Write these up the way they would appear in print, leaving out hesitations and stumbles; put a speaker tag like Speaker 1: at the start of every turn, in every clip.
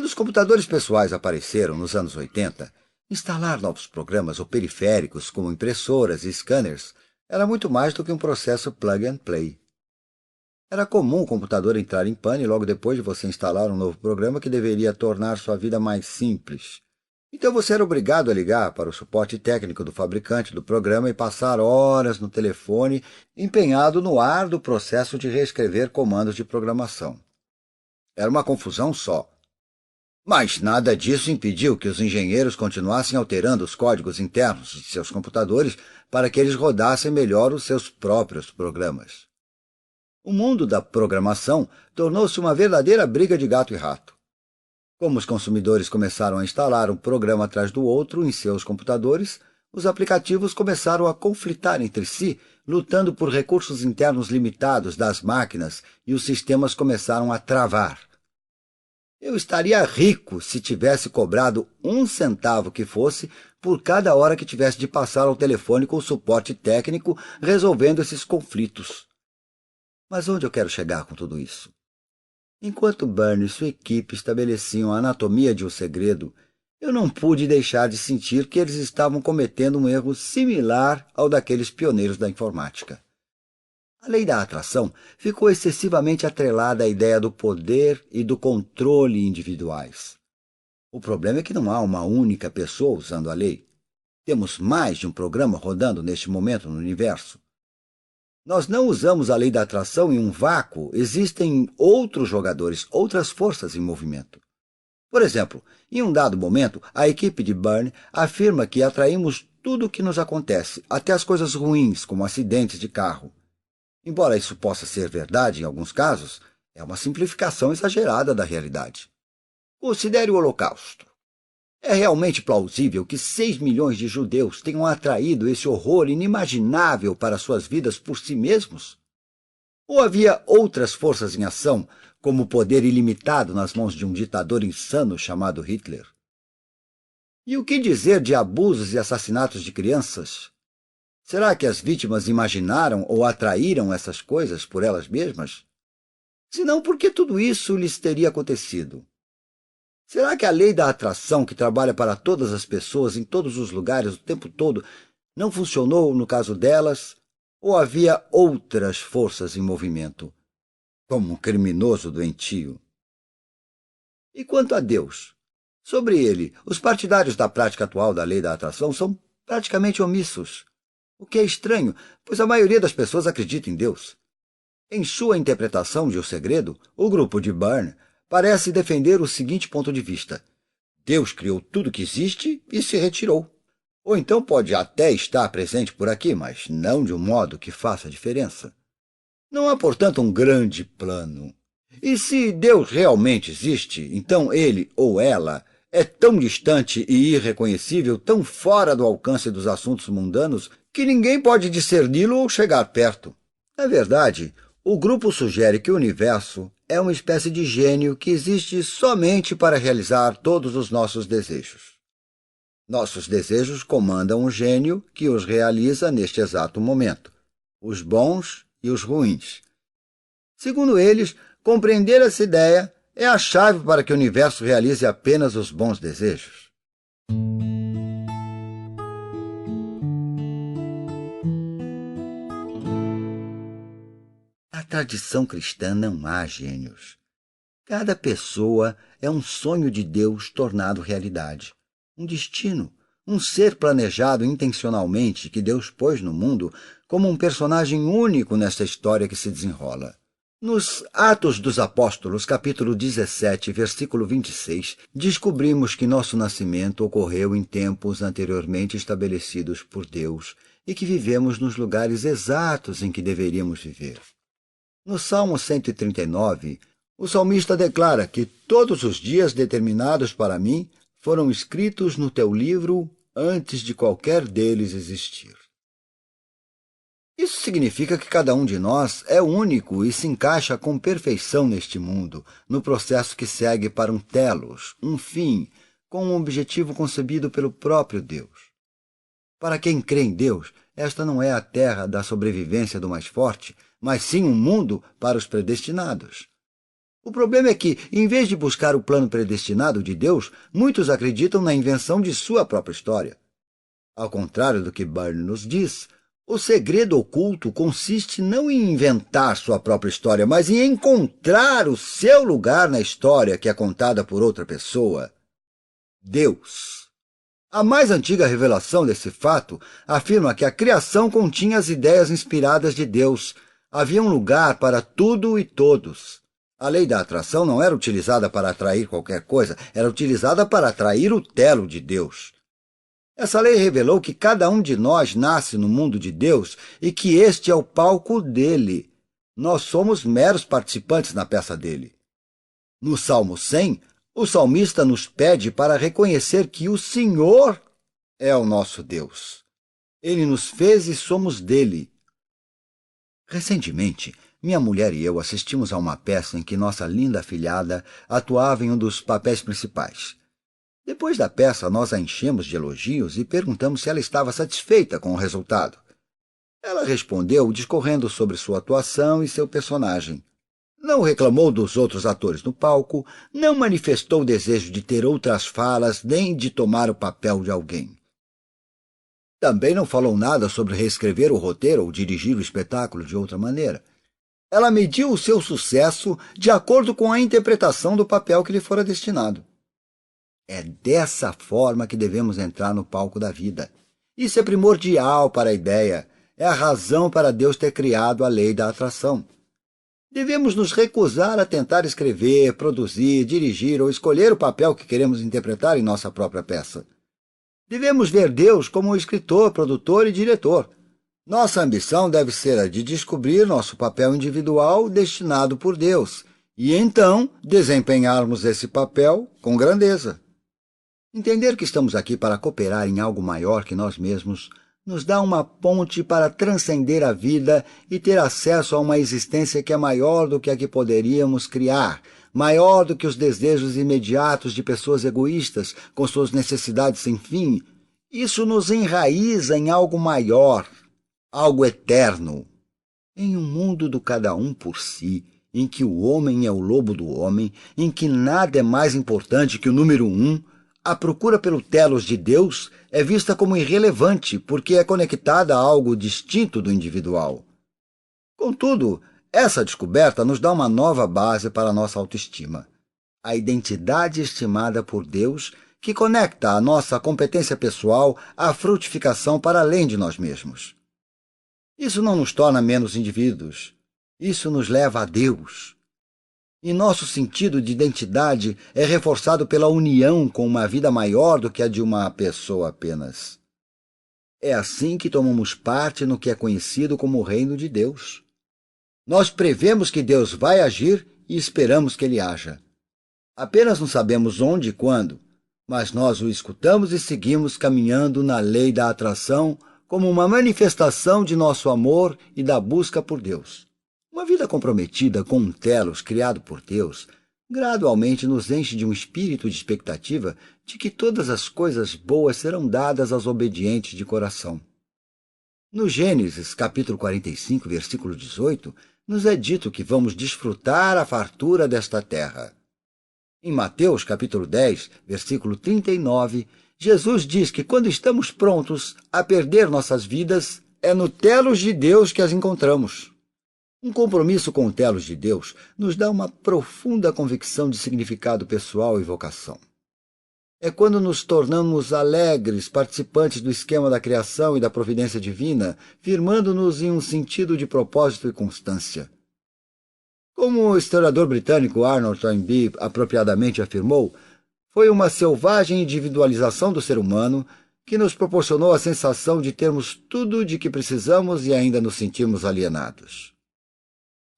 Speaker 1: Quando os computadores pessoais apareceram nos anos 80, instalar novos programas ou periféricos como impressoras e scanners era muito mais do que um processo plug and play. Era comum o computador entrar em pane logo depois de você instalar um novo programa que deveria tornar sua vida mais simples. Então você era obrigado a ligar para o suporte técnico do fabricante do programa e passar horas no telefone empenhado no árduo processo de reescrever comandos de programação. Era uma confusão só. Mas nada disso impediu que os engenheiros continuassem alterando os códigos internos de seus computadores para que eles rodassem melhor os seus próprios programas. O mundo da programação tornou-se uma verdadeira briga de gato e rato. Como os consumidores começaram a instalar um programa atrás do outro em seus computadores, os aplicativos começaram a conflitar entre si, lutando por recursos internos limitados das máquinas, e os sistemas começaram a travar. Eu estaria rico se tivesse cobrado 1 centavo que fosse por cada hora que tivesse de passar ao telefone com o suporte técnico resolvendo esses conflitos. Mas onde eu quero chegar com tudo isso? Enquanto Byrne e sua equipe estabeleciam a anatomia de um segredo, eu não pude deixar de sentir que eles estavam cometendo um erro similar ao daqueles pioneiros da informática. A lei da atração ficou excessivamente atrelada à ideia do poder e do controle individuais. O problema é que não há uma única pessoa usando a lei. Temos mais de um programa rodando neste momento no universo. Nós não usamos a lei da atração em um vácuo, existem outros jogadores, outras forças em movimento. Por exemplo, em um dado momento, a equipe de Byrne afirma que atraímos tudo o que nos acontece, até as coisas ruins, como acidentes de carro. Embora isso possa ser verdade em alguns casos, é uma simplificação exagerada da realidade. Considere o Holocausto. É realmente plausível que 6 milhões de judeus tenham atraído esse horror inimaginável para suas vidas por si mesmos? Ou havia outras forças em ação, como o poder ilimitado nas mãos de um ditador insano chamado Hitler? E o que dizer de abusos e assassinatos de crianças? Será que as vítimas imaginaram ou atraíram essas coisas por elas mesmas? Se não, por que tudo isso lhes teria acontecido? Será que a lei da atração, que trabalha para todas as pessoas, em todos os lugares, o tempo todo, não funcionou no caso delas? Ou havia outras forças em movimento, como um criminoso doentio? E quanto a Deus? Sobre ele, os partidários da prática atual da lei da atração são praticamente omissos. O que é estranho, pois a maioria das pessoas acredita em Deus. Em sua interpretação de O Segredo, o grupo de Byrne parece defender o seguinte ponto de vista: Deus criou tudo que existe e se retirou. Ou então pode até estar presente por aqui, mas não de um modo que faça diferença. Não há, portanto, um grande plano. E se Deus realmente existe, então ele ou ela é tão distante e irreconhecível, tão fora do alcance dos assuntos mundanos, que ninguém pode discerni-lo ou chegar perto. Na verdade, o grupo sugere que o universo é uma espécie de gênio que existe somente para realizar todos os nossos desejos. Nossos desejos comandam o gênio que os realiza neste exato momento, os bons e os ruins. Segundo eles, compreender essa ideia é a chave para que o universo realize apenas os bons desejos. Na tradição cristã não há gênios. Cada pessoa é um sonho de Deus tornado realidade, um destino, um ser planejado intencionalmente que Deus pôs no mundo como um personagem único nesta história que se desenrola. Nos Atos dos Apóstolos, capítulo 17, versículo 26, descobrimos que nosso nascimento ocorreu em tempos anteriormente estabelecidos por Deus e que vivemos nos lugares exatos em que deveríamos viver. No Salmo 139, o salmista declara que todos os dias determinados para mim foram escritos no teu livro antes de qualquer deles existir. Isso significa que cada um de nós é único e se encaixa com perfeição neste mundo, no processo que segue para um telos, um fim, com um objetivo concebido pelo próprio Deus. Para quem crê em Deus, esta não é a terra da sobrevivência do mais forte, mas sim um mundo para os predestinados. O problema é que, em vez de buscar o plano predestinado de Deus, muitos acreditam na invenção de sua própria história. Ao contrário do que Byrne nos diz, o segredo oculto consiste não em inventar sua própria história, mas em encontrar o seu lugar na história que é contada por outra pessoa. Deus. A mais antiga revelação desse fato afirma que a criação continha as ideias inspiradas de Deus. Havia um lugar para tudo e todos. A lei da atração não era utilizada para atrair qualquer coisa, era utilizada para atrair o telo de Deus. Essa lei revelou que cada um de nós nasce no mundo de Deus e que este é o palco dele. Nós somos meros participantes na peça dele. No Salmo 100, o salmista nos pede para reconhecer que o Senhor é o nosso Deus. Ele nos fez e somos dele. Recentemente, minha mulher e eu assistimos a uma peça em que nossa linda afilhada atuava em um dos papéis principais. Depois da peça, nós a enchemos de elogios e perguntamos se ela estava satisfeita com o resultado. Ela respondeu discorrendo sobre sua atuação e seu personagem. Não reclamou dos outros atores no palco, não manifestou o desejo de ter outras falas, nem de tomar o papel de alguém. Também não falou nada sobre reescrever o roteiro ou dirigir o espetáculo de outra maneira. Ela mediu o seu sucesso de acordo com a interpretação do papel que lhe fora destinado. É dessa forma que devemos entrar no palco da vida. Isso é primordial para a ideia. É a razão para Deus ter criado a lei da atração. Devemos nos recusar a tentar escrever, produzir, dirigir ou escolher o papel que queremos interpretar em nossa própria peça. Devemos ver Deus como um escritor, produtor e diretor. Nossa ambição deve ser a de descobrir nosso papel individual destinado por Deus e, então, desempenharmos esse papel com grandeza. Entender que estamos aqui para cooperar em algo maior que nós mesmos nos dá uma ponte para transcender a vida e ter acesso a uma existência que é maior do que a que poderíamos criar, maior do que os desejos imediatos de pessoas egoístas com suas necessidades sem fim. Isso nos enraiza em algo maior, algo eterno. Em um mundo do cada um por si, em que o homem é o lobo do homem, em que nada é mais importante que o número 1, a procura pelo telos de Deus é vista como irrelevante porque é conectada a algo distinto do individual. Contudo, essa descoberta nos dá uma nova base para a nossa autoestima. A identidade estimada por Deus que conecta a nossa competência pessoal à frutificação para além de nós mesmos. Isso não nos torna menos indivíduos. Isso nos leva a Deus. E nosso sentido de identidade é reforçado pela união com uma vida maior do que a de uma pessoa apenas. É assim que tomamos parte no que é conhecido como o reino de Deus. Nós prevemos que Deus vai agir e esperamos que ele haja. Apenas não sabemos onde e quando, mas nós o escutamos e seguimos caminhando na lei da atração como uma manifestação de nosso amor e da busca por Deus. Uma vida comprometida com um telos criado por Deus gradualmente nos enche de um espírito de expectativa de que todas as coisas boas serão dadas aos obedientes de coração. No Gênesis, capítulo 45, versículo 18, nos é dito que vamos desfrutar a fartura desta terra. Em Mateus, capítulo 10, versículo 39, Jesus diz que quando estamos prontos a perder nossas vidas, é no telos de Deus que as encontramos. Um compromisso com o telos de Deus nos dá uma profunda convicção de significado pessoal e vocação. É quando nos tornamos alegres participantes do esquema da criação e da providência divina, firmando-nos em um sentido de propósito e constância. Como o historiador britânico Arnold Toynbee apropriadamente afirmou, foi uma selvagem individualização do ser humano que nos proporcionou a sensação de termos tudo de que precisamos e ainda nos sentirmos alienados.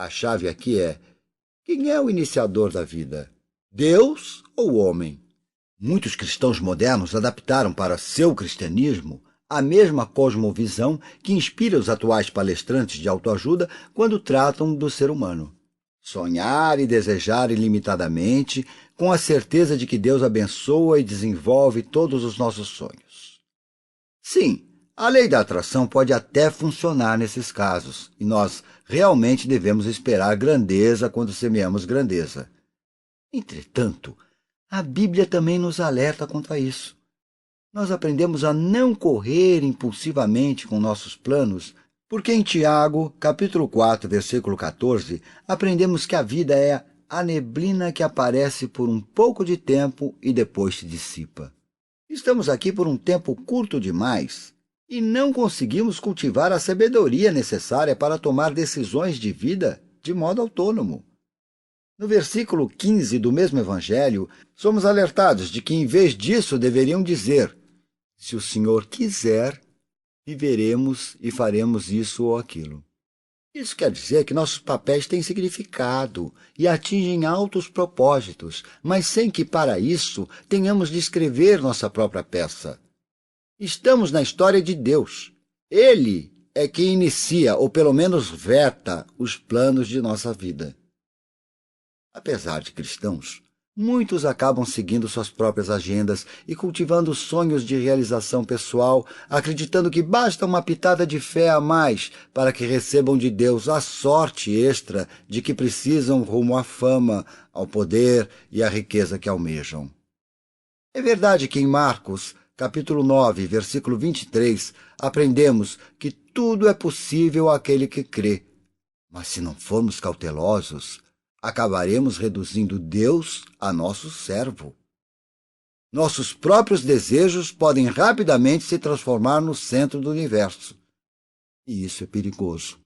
Speaker 1: A chave aqui é: quem é o iniciador da vida? Deus ou o homem? Muitos cristãos modernos adaptaram para seu cristianismo a mesma cosmovisão que inspira os atuais palestrantes de autoajuda quando tratam do ser humano. Sonhar e desejar ilimitadamente, com a certeza de que Deus abençoa e desenvolve todos os nossos sonhos. Sim, A lei da atração pode até funcionar nesses casos, e nós realmente devemos esperar grandeza quando semeamos grandeza. Entretanto, a Bíblia também nos alerta quanto a isso. Nós aprendemos a não correr impulsivamente com nossos planos, porque em Tiago, capítulo 4, versículo 14, aprendemos que a vida é a neblina que aparece por um pouco de tempo e depois se dissipa. Estamos aqui por um tempo curto demais e não conseguimos cultivar a sabedoria necessária para tomar decisões de vida de modo autônomo. No versículo 15 do mesmo evangelho, somos alertados de que, em vez disso, deveriam dizer: se o Senhor quiser, viveremos e faremos isso ou aquilo. Isso quer dizer que nossos papéis têm significado e atingem altos propósitos, mas sem que, para isso, tenhamos de escrever nossa própria peça. Estamos na história de Deus. Ele é quem inicia, ou pelo menos veta, os planos de nossa vida. Apesar de cristãos, muitos acabam seguindo suas próprias agendas e cultivando sonhos de realização pessoal, acreditando que basta uma pitada de fé a mais para que recebam de Deus a sorte extra de que precisam rumo à fama, ao poder e à riqueza que almejam. É verdade que em Marcos, capítulo 9, versículo 23, aprendemos que tudo é possível àquele que crê. Mas se não formos cautelosos, acabaremos reduzindo Deus a nosso servo. Nossos próprios desejos podem rapidamente se transformar no centro do universo. E isso é perigoso.